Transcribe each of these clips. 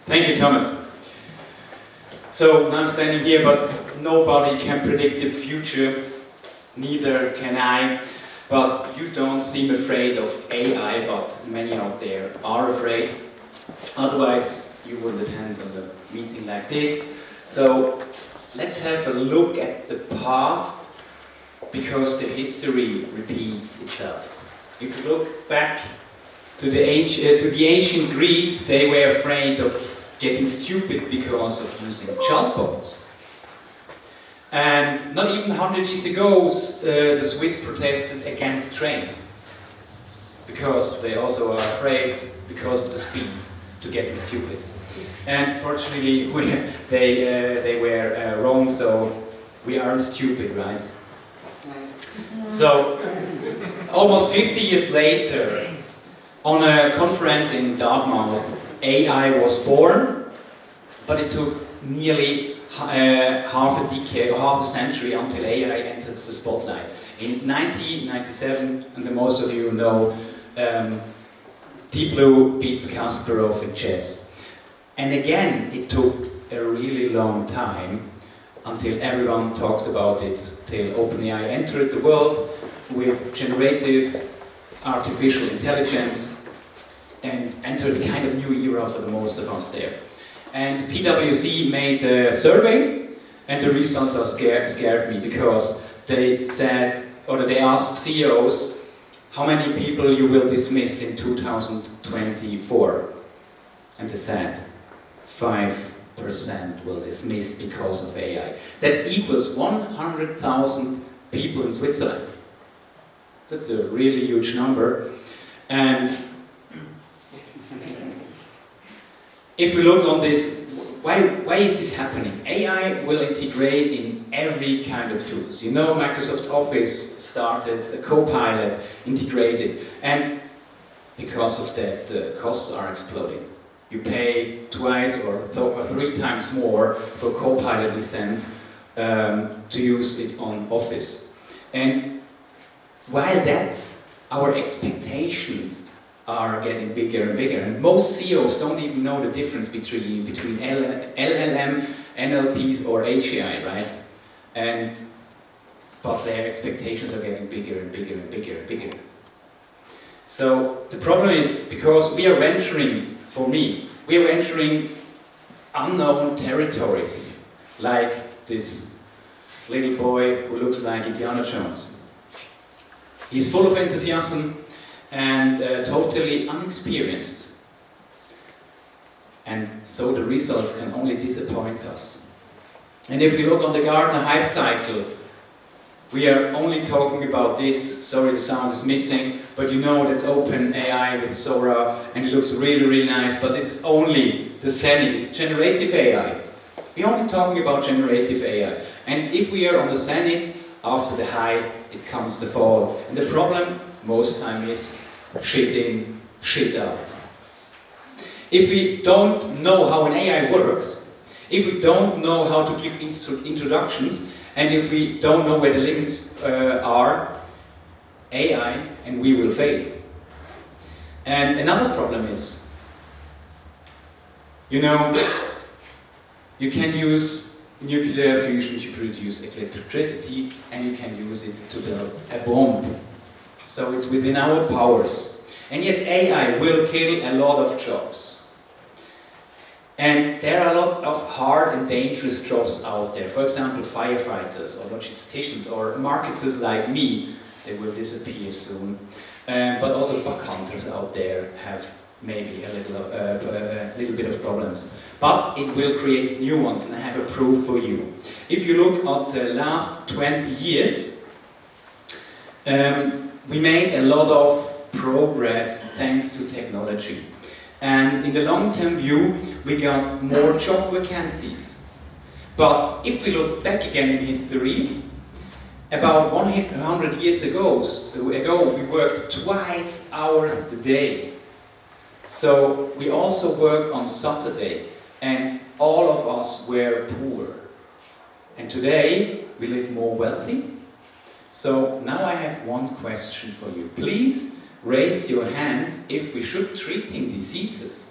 Thank you, Thomas. So now I'm standing here, but nobody can predict the future, neither can I. But you don't seem afraid of AI, but many out there are afraid. Otherwise, you wouldn't attend a meeting like this. So let's have a look at the past, because the history repeats itself. If you look back to the ancient Greeks, they were afraid of getting stupid because of using chatbots. And not even 100 years ago, the Swiss protested against trains, because they also are afraid, because of the speed, to getting stupid. And fortunately, they were wrong, so we aren't stupid, right? So, almost 50 years later, on a conference in Dartmouth, AI was born, but it took nearly half a decade or half a century until AI entered the spotlight. In 1997, and most of you know, Deep Blue beats Kasparov in chess. And again, it took a really long time until everyone talked about it, till OpenAI entered the world with generative artificial intelligence and entered a kind of new era for the most of us there. And PwC made a survey, and the results are scared me, because they said, or they asked CEOs, how many people you will dismiss in 2024? And they said, 5% will dismiss because of AI. That equals 100,000 people in Switzerland. That's a really huge number. And if we look on this, why is this happening? AI will integrate in every kind of tools. You know, Microsoft Office started, a Copilot integrated, and because of that, the costs are exploding. You pay twice or 3 times more for Copilot license to use it on Office. And while that, our expectations are getting bigger and bigger, and most CEOs don't even know the difference between LLM, NLPs or AGI, right? But their expectations are getting bigger and bigger and bigger and bigger. So the problem is, because we are venturing, for me, we are venturing unknown territories, like this little boy who looks like Indiana Jones. He's full of enthusiasm and totally unexperienced. And so the results can only disappoint us. And if we look on the Gartner hype cycle, we are only talking about this. Sorry, the sound is missing, but you know that's OpenAI with Sora, and it looks really, really nice, but this is only the zenith, it's generative AI. We're only talking about generative AI. And if we are on the zenith, after the high, it comes the fall. And the problem, most time, is shit in, shit out. If we don't know how an AI works, if we don't know how to give introductions, and if we don't know where the limits are, AI and we will fail. And another problem is, you know, you can use nuclear fusion to produce electricity, and you can use it to build a bomb. So it's within our powers. And yes, AI will kill a lot of jobs. And there are a lot of hard and dangerous jobs out there. For example, firefighters or logisticians or marketers like me, they will disappear soon. But also bug hunters out there have maybe a little bit of problems. But it will create new ones, and I have a proof for you. If you look at the last 20 years, we made a lot of progress thanks to technology. And in the long-term view, we got more job vacancies. But if we look back again in history, about 100 years ago, we worked twice hours a day. So we also worked on Saturday, and all of us were poor. And today, we live more wealthy. So now I have one question for you. Please raise your hands if we should treating diseases.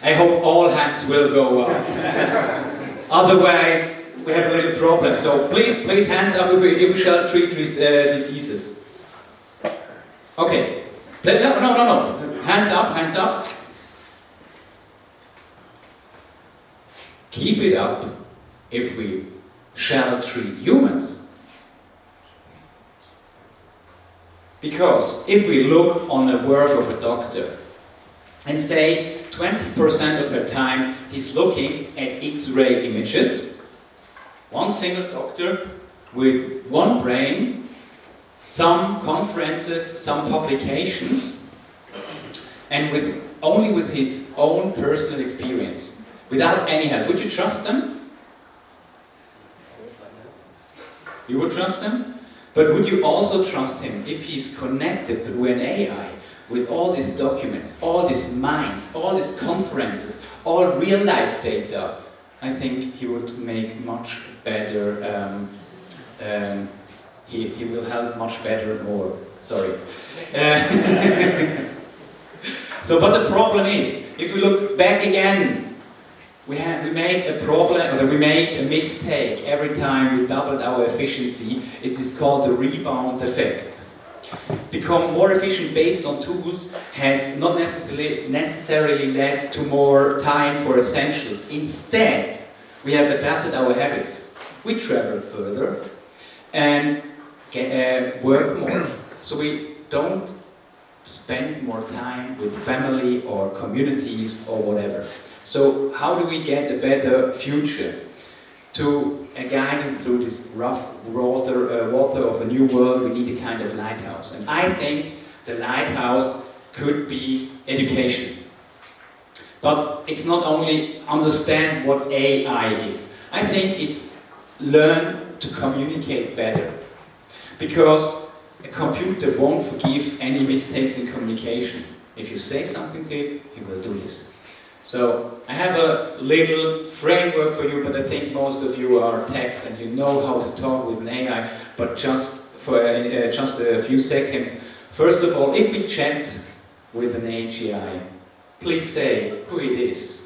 I hope all hands will go up. Otherwise, we have a little problem. So please hands up if we shall treat these diseases. Okay. No. Hands up. Keep it up if we shall treat humans. Because if we look on the work of a doctor and say 20% of the time he's looking at X-ray images, one single doctor with one brain, some conferences, some publications, and only with his own personal experience, without any help. Would you trust them? You would trust them? But would you also trust him if he's connected through an AI with all these documents, all these minds, all these conferences, all real life data? I think he would make much better, he will help much better more. Sorry. So, but the problem is, if we look back again, we made a problem, or we made a mistake every time we doubled our efficiency. It is called the rebound effect. Become more efficient based on tools has not necessarily led to more time for essentials. Instead, we have adapted our habits. We travel further and work more. So we don't spend more time with family or communities or whatever. So how do we get a better future? To guide them through this rough water of a new world, we need a kind of lighthouse. And I think the lighthouse could be education. But it's not only understand what AI is. I think it's learn to communicate better. Because a computer won't forgive any mistakes in communication. If you say something to it, he will do this. So I have a little framework for you, but I think most of you are techs and you know how to talk with an AI. But just for just a few seconds, first of all, if we chat with an AGI, please say who it is.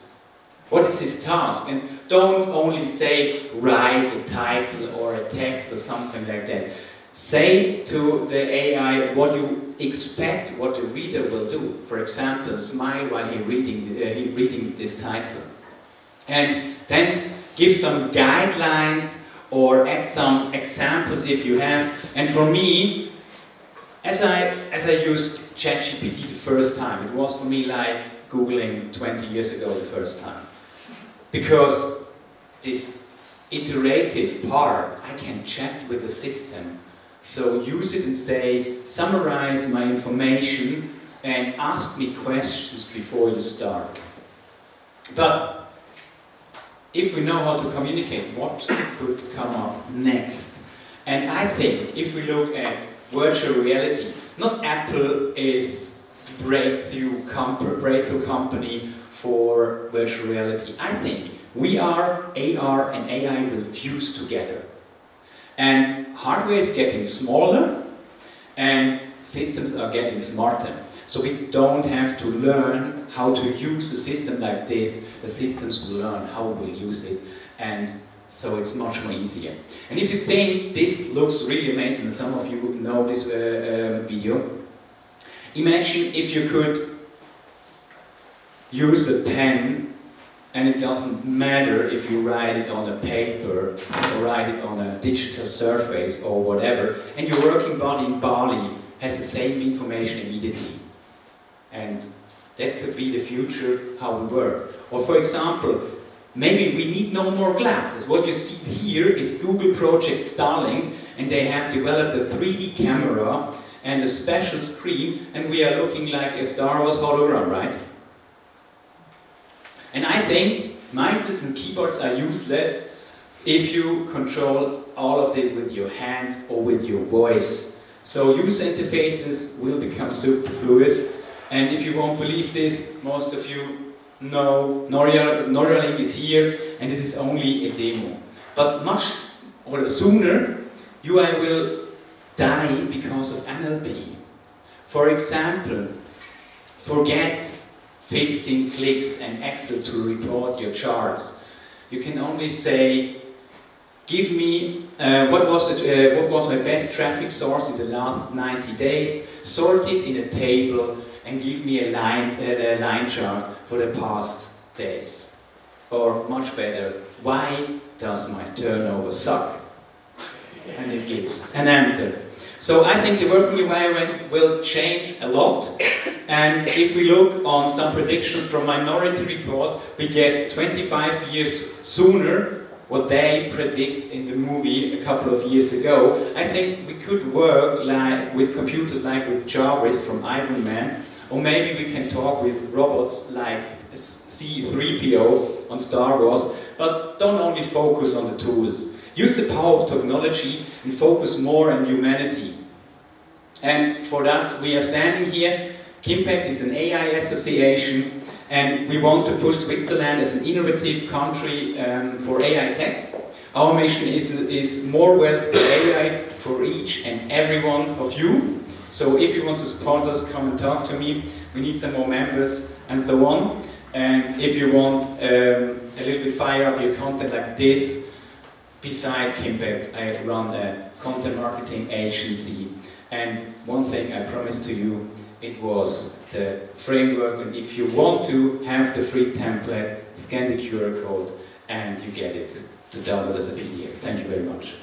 What is his task? And don't only say write a title or a text or something like that. Say to the AI what you expect what the reader will do. For example, smile while he's reading this title. And then give some guidelines or add some examples if you have. And for me, as I used ChatGPT the first time, it was for me like Googling 20 years ago the first time. Because this iterative part, I can chat with the system. So use it and say, summarize my information and ask me questions before you start. But if we know how to communicate, what could come up next? And I think if we look at virtual reality, not Apple is breakthrough company for virtual reality. I think VR, AR and AI will fuse together. And hardware is getting smaller and systems are getting smarter. So we don't have to learn how to use a system like this. The systems will learn how we will use it, and so it's much more easier. And if you think this looks really amazing, and some of you know this video, imagine if you could use a pen. And it doesn't matter if you write it on a paper or write it on a digital surface or whatever, and your working body in Bali has the same information immediately. And that could be the future, how we work. Or for example, maybe we need no more glasses. What you see here is Google Project Starlink, and they have developed a 3D camera and a special screen, and we are looking like a Star Wars hologram, right? And I think mice and keyboards are useless if you control all of this with your hands or with your voice. So user interfaces will become superfluous. And if you won't believe this, most of you know Neuralink is here, and this is only a demo. But much or sooner, UI will die because of NLP. For example, forget 15 clicks and Excel to report your charts. You can only say, give me what was my best traffic source in the last 90 days, sort it in a table, and give me a line chart for the past days. Or much better, why does my turnover suck? And it gives an answer. So I think the working environment will change a lot, and if we look on some predictions from Minority Report, we get 25 years sooner what they predict in the movie a couple of years ago. I think we could work with computers like with Jarvis from Iron Man, or maybe we can talk with robots like C-3PO on Star Wars, but don't only focus on the tools. Use the power of technology and focus more on humanity. And for that, we are standing here. KImpact is an AI association, and we want to push Switzerland as an innovative country for AI tech. Our mission is more wealth for AI for each and every one of you. So if you want to support us, come and talk to me. We need some more members and so on. And if you want a little bit fire up your content like this, beside KImpact, I run a content marketing agency. And one thing I promised to you, it was the framework, and if you want to have the free template, scan the QR code and you get it to download as a PDF. Thank you very much.